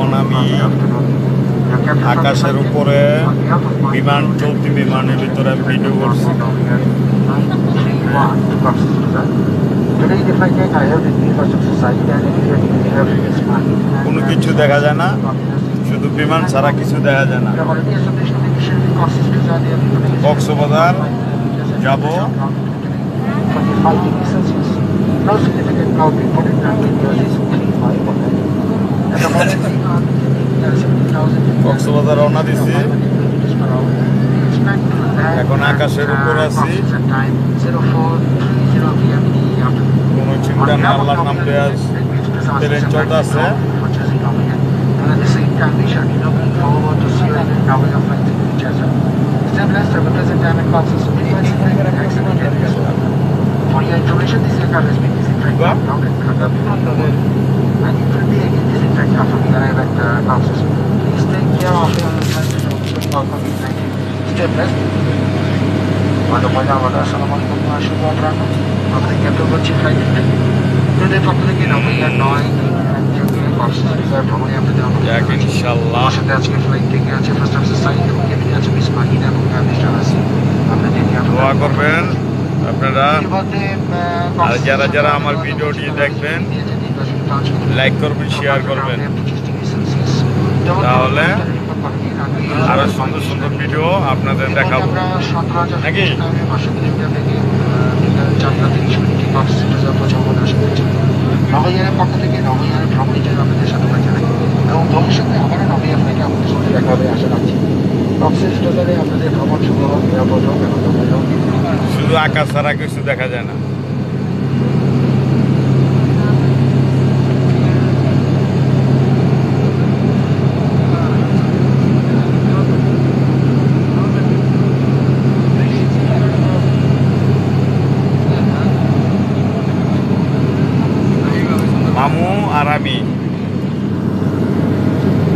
এখন আমি আকাশের উপরে বিমান চলতি বিমানের ভিতরে ভিডিও করছি। কোনো কিছু দেখা যায় না, শুধু বিমান ছাড়া কিছু দেখা যায় না। কক্সবাজার যাব। কক্সবাজার রওনা দিছি, এখন আকাশের উপর আছি। কোনো চিন্তা না, আল্লাহর নাম দিয়ে ট্রেন চলতে আছে। For your information, this aircraft has been disinfected out and conducted and it will be again disinfected after we arrive at Cox's. Please take care of your COVID-19. Stay blessed. আসসালামু আলাইকুম শুভ অপরাহ্ন। আমাদের captain বলছি flight আপনাদের পক্ষ থেকে November 9 ভ্রমণে আপনাদের ইনশাআল্লাহ সাথে আজকে ফ্লাইট থেকে আছে ফার্স্ট অফিসার সাইদ এবং কেবিনে আছে মিস মাহিনা এবং মিস্টার আসিফ। আপনাদের দোয়া করবেন আপনারা। আর যারা যারা আমার ভিডিওটি দেখবেন লাইক করবেন, শেয়ার করবেন, তাহলে আরো সুন্দর সুন্দর ভিডিও আপনাদের দেখাবো নাকি। নভেম্বরের পক্ষ থেকে নভেম্বরের ভ্রমণের জন্য আপনাদের সাধুবাদ জানাই এবং ভবিষ্যতে আবারও নভেম্বর থেকে আমাদের সাথে দেখা হবে আশা রাখছি। কক্সবাজারে আপনাদের ভ্রমণ শুভ হোক, নিরাপদ হোক, আনন্দময় হোক। শুধু আকাশ ছাড়া কিছু দেখা যায় না।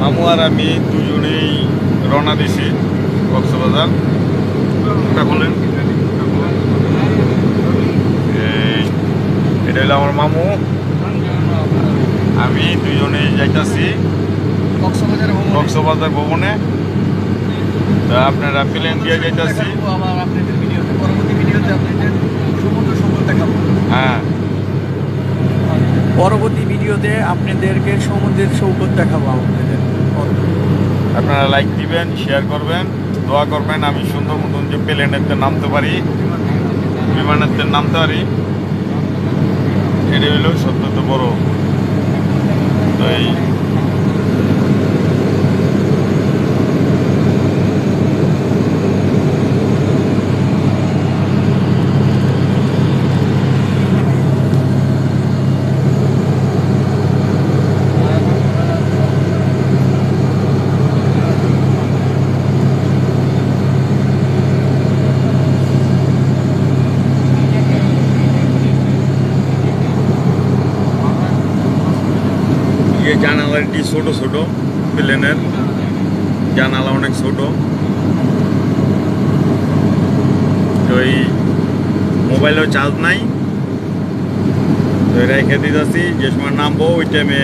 মামু আর আমি দুজনেই রওনা দিছি কক্সবাজার। বলেন, এটা হলো আমার মামু, আমি দুজনেই যাইতাছি কক্সবাজার ভবনে। তা আপনারা প্লেন দিয়ে যাইতাছি। হ্যাঁ, পরবর্তী ভিডিওতে আপনাদেরকে সমুদ্রের সৈকত দেখাবো। আপনারা লাইক দিবেন, শেয়ার করবেন, দোয়া করবেন আমি সুন্দর মতন যে প্লেনেতে নামতে পারি, বিমানেতে নামতে পারি। এটা হলো সত্যত বড়। তো এই জানালাটি ছোট ছোট, প্লেনের জানালা অনেক ছোট। তো এই মোবাইলেও চার্জ নাই, তো রেখে দিতেছি। যে সময় নামবো ওই টাইমে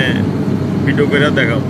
ভিডিও করে দেখাবো।